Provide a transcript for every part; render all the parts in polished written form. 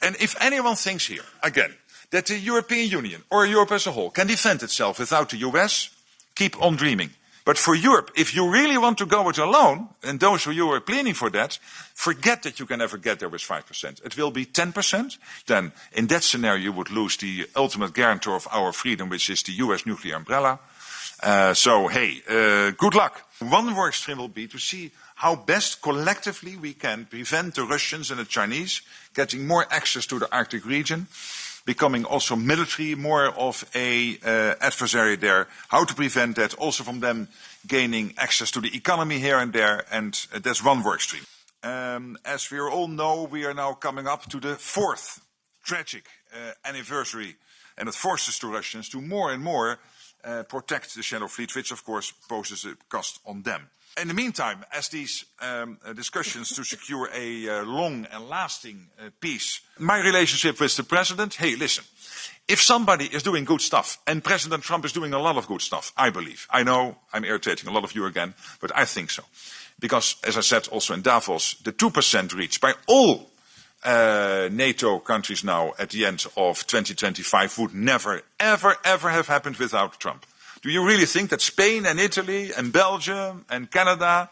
And if anyone thinks here, again, that the European Union or Europe as a whole can defend itself without the US, keep on dreaming. But for Europe, if you really want to go it alone, and those of you who are pleading for that, forget that you can ever get there with 5%. It will be 10%. Then in that scenario, you would lose the ultimate guarantor of our freedom, which is the US nuclear umbrella. Good luck. One work stream will be to see how best collectively we can prevent the Russians and the Chinese getting more access to the Arctic region, becoming also military, more of a adversary there, how to prevent that, also from them gaining access to the economy here and there, and that's one work stream. As we all know, we are now coming up to the 4th tragic anniversary, and it forces the Russians to more and more protect the Shadow Fleet, which of course poses a cost on them. In the meantime, as these discussions to secure a long and lasting peace, my relationship with the president, hey, listen, if somebody is doing good stuff, and President Trump is doing a lot of good stuff, I believe. I know I'm irritating a lot of you again, but I think so. Because, as I said also in Davos, the 2% reached by all NATO countries now at the end of 2025 would never, ever, ever have happened without Trump. Do you really think that Spain and Italy and Belgium and Canada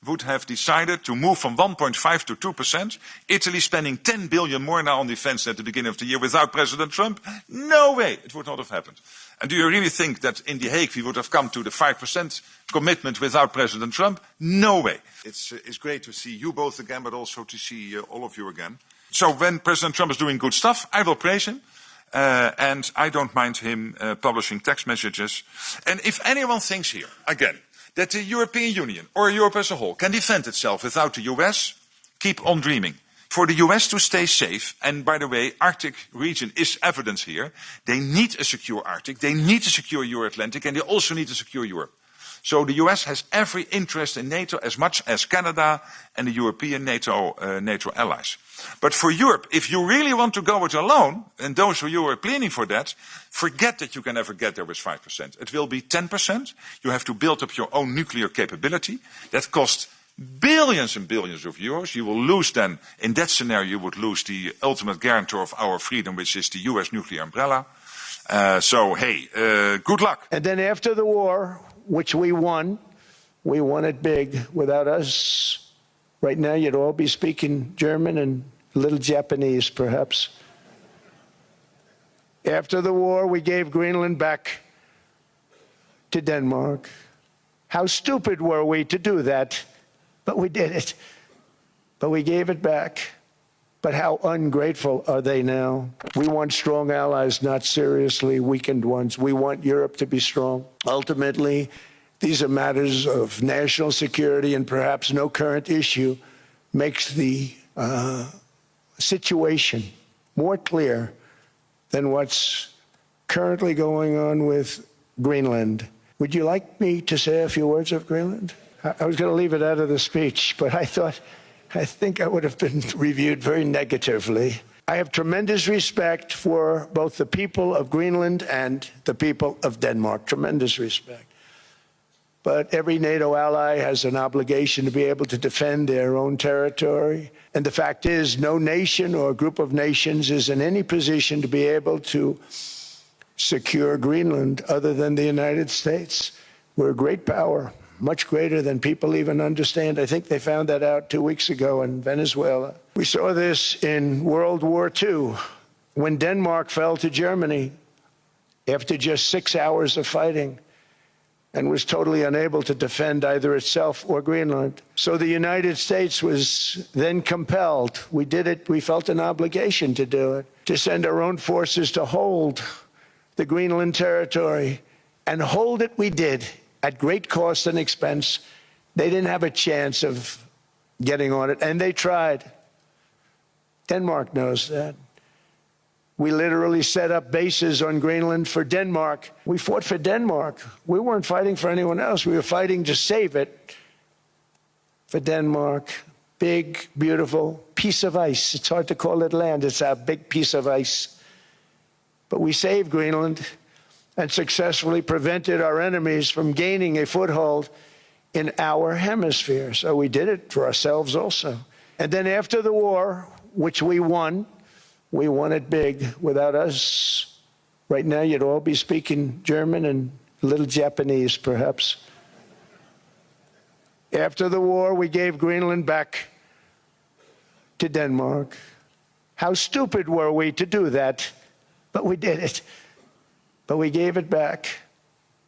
would have decided to move from 1.5 to 2%? Italy spending 10 billion more now on defense at the beginning of the year without President Trump? No way, it would not have happened. And do you really think that in The Hague we would have come to the 5% commitment without President Trump? No way. It's great to see you both again, but also to see all of you again. So when President Trump is doing good stuff, I will praise him. And I don't mind him publishing text messages. And if anyone thinks here, again, that the European Union or Europe as a whole can defend itself without the US, keep on dreaming. For the US to stay safe, and by the way, Arctic region is evidence here, they need a secure Arctic, they need a secure Euro-Atlantic, and they also need to secure Europe. So the US has every interest in NATO as much as Canada and the European NATO allies. But for Europe, if you really want to go it alone, and those of you who are pleading for that, forget that you can ever get there with 5%. It will be 10%. You have to build up your own nuclear capability. That costs billions and billions of euros. You will lose then, in that scenario, you would lose the ultimate guarantor of our freedom, which is the US nuclear umbrella. Good luck. And then after the war, which we won it big. Without us, right now you'd all be speaking German and a little Japanese, perhaps. After the war, we gave Greenland back to Denmark. How stupid were we to do that? But we did it. But we gave it back. But how ungrateful are they now? We want strong allies, not seriously weakened ones. We want Europe to be strong. Ultimately, these are matters of national security, and perhaps no current issue makes the situation more clear than what's currently going on with Greenland. Would you like me to say a few words of Greenland? I was going to leave it out of the speech, but I think I would have been reviewed very negatively. I have tremendous respect for both the people of Greenland and the people of Denmark, tremendous respect. But every NATO ally has an obligation to be able to defend their own territory. And the fact is, no nation or group of nations is in any position to be able to secure Greenland other than the United States. We're a great power, much greater than people even understand. I think they found that out 2 weeks ago in Venezuela. We saw this in World War II, when Denmark fell to Germany after just 6 hours of fighting and was totally unable to defend either itself or Greenland. So the United States was then compelled, we did it, we felt an obligation to do it, to send our own forces to hold the Greenland territory. And hold it we did, at great cost and expense. They didn't have a chance of getting on it, and they tried. Denmark knows that. We literally set up bases on Greenland for Denmark. We fought for Denmark. We weren't fighting for anyone else. We were fighting to save it for Denmark. Big, beautiful piece of ice. It's hard to call it land. It's a big piece of ice. But we saved Greenland and successfully prevented our enemies from gaining a foothold in our hemisphere. So we did it for ourselves also. And then after the war, which we won We won it big. Without us, right now you'd all be speaking German and a little Japanese, perhaps. After the war, we gave Greenland back to Denmark. How stupid were we to do that? But we did it. But we gave it back.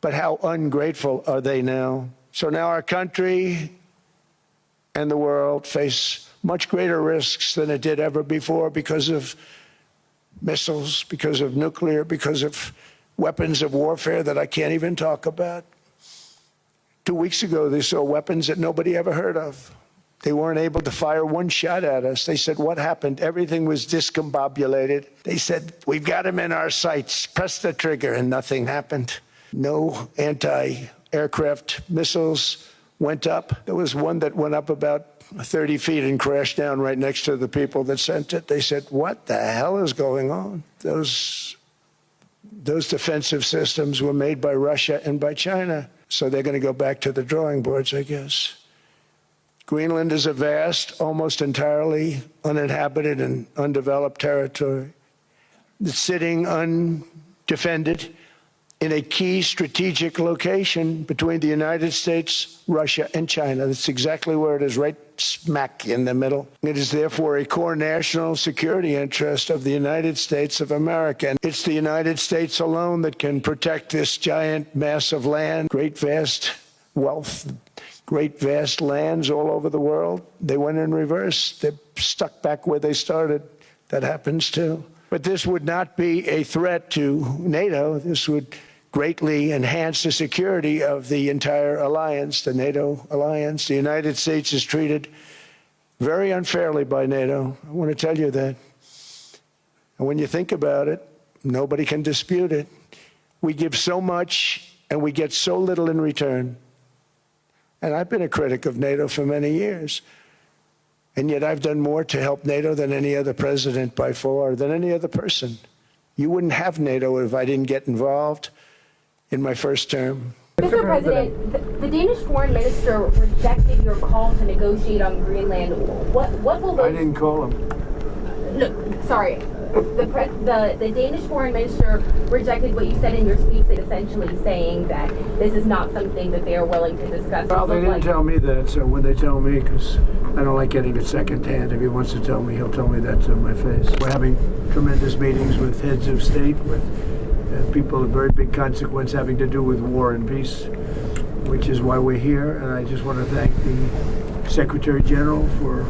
But how ungrateful are they now? So now our country and the world face much greater risks than it did ever before because of missiles, because of nuclear, because of weapons of warfare that I can't even talk about. 2 weeks ago, they saw weapons that nobody ever heard of. They weren't able to fire one shot at us. They said, what happened? Everything was discombobulated. They said, we've got him in our sights. Press the trigger, and nothing happened. No anti-aircraft missiles went up. There was one that went up about 30 feet and crashed down right next to the people that sent it. They said, what the hell is going on? Those defensive systems were made by Russia and by China. So they're going to go back to the drawing boards, I guess. Greenland is a vast, almost entirely uninhabited and undeveloped territory that's sitting undefended in a key strategic location between the United States, Russia, and China. That's exactly where it is, right smack in the middle. It is therefore a core national security interest of the United States of America. And it's the United States alone that can protect this giant mass of land, great vast wealth, great vast lands all over the world. They went in reverse. They're stuck back where they started. That happens too. But this would not be a threat to NATO. This would greatly enhance the security of the entire alliance, the NATO alliance. The United States is treated very unfairly by NATO. I want to tell you that. And when you think about it, nobody can dispute it. We give so much and we get so little in return. And I've been a critic of NATO for many years. And yet I've done more to help NATO than any other president by far, than any other person. You wouldn't have NATO if I didn't get involved in my first term. Mr. President, the Danish foreign minister rejected your call to negotiate on Greenland. What will those... I didn't call him. No, sorry. The Danish foreign minister rejected what you said in your speech, essentially saying that this is not something that they are willing to discuss. Well, they didn't tell me that, so when they tell me, because I don't like getting it secondhand. If he wants to tell me, he'll tell me that to my face. We're having tremendous meetings with heads of state, with people of very big consequence having to do with war and peace, which is why we're here. And I just want to thank the Secretary General for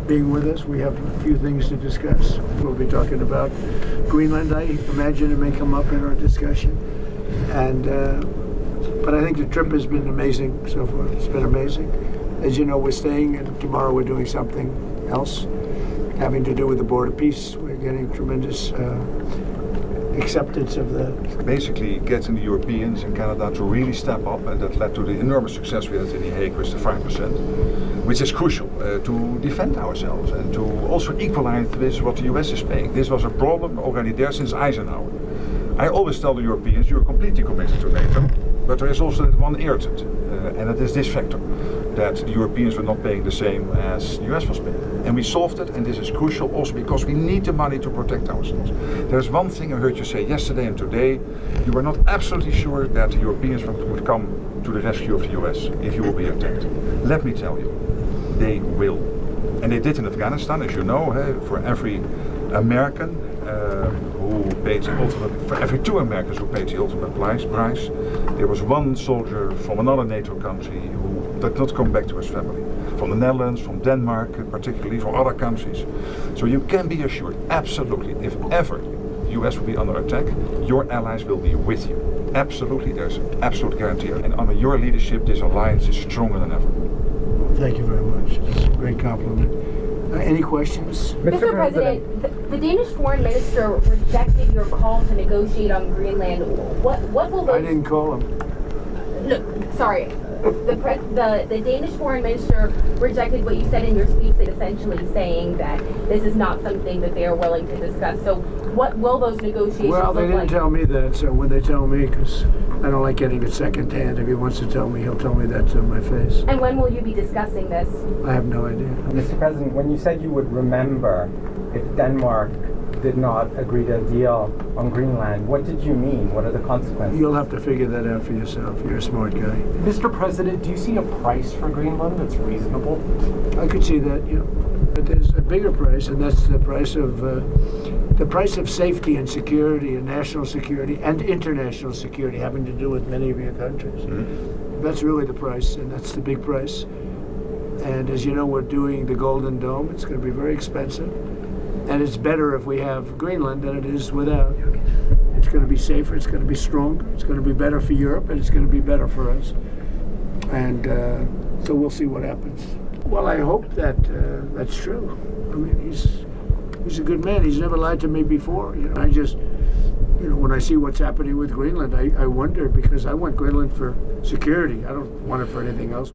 being with us. We have a few things to discuss. We'll be talking about Greenland. I imagine it may come up in our discussion. And but I think the trip has been amazing so far. It's been amazing. As you know, we're staying, and tomorrow we're doing something else having to do with the Board of Peace. We're getting tremendous acceptance of the... Basically getting the Europeans and Canada to really step up, and that led to the enormous success we had in The Hague with the 5%, which is crucial to defend ourselves and to also equalize with what the US is paying. This was a problem already there since Eisenhower. I always tell the Europeans, you're completely committed to NATO, but there is also that one irritant, and it is this factor, that the Europeans were not paying the same as the US was paying. And we solved it, and this is crucial also because we need the money to protect ourselves. There's one thing I heard you say yesterday and today, you were not absolutely sure that the Europeans would come to the rescue of the US if you will be attacked. Let me tell you, they will. And they did in Afghanistan, as you know, for every American who paid the ultimate, for every 2 Americans who paid the ultimate price, there was one soldier from another NATO country who did not come back to his family. From the Netherlands, from Denmark, particularly from other countries. So you can be assured, absolutely, if ever the US will be under attack, your allies will be with you. Absolutely, there's an absolute guarantee. And under your leadership, this alliance is stronger than ever. Thank you very much. It's a great compliment. Any questions? Mr. President, the Danish foreign minister rejected your call to negotiate on Greenland. What will those... I didn't call him. No, sorry. The Danish foreign minister rejected what you said in your speech, essentially saying that this is not something that they are willing to discuss. So what will those negotiations Well, they look didn't like? tell me that, so when they tell me, because I don't like getting it secondhand. If he wants to tell me, he'll tell me that to my face. And when will you be discussing this? I have no idea. Mr. President, when you said you would remember if Denmark did not agree to a deal on Greenland. What did you mean? What are the consequences? You'll have to figure that out for yourself. You're a smart guy. Mr. President, do you see a price for Greenland that's reasonable? I could see that, yeah. But there's a bigger price, and that's the price of safety and security and national security and international security having to do with many of your countries. Mm-hmm. That's really the price, and that's the big price. And as you know, we're doing the Golden Dome. It's going to be very expensive. And it's better if we have Greenland than it is without. It's going to be safer, it's going to be stronger, it's going to be better for Europe, and it's going to be better for us. And so we'll see what happens. Well, I hope that that's true. I mean, he's a good man. He's never lied to me before. You know, I just, you know, when I see what's happening with Greenland, I wonder, because I want Greenland for security. I don't want it for anything else.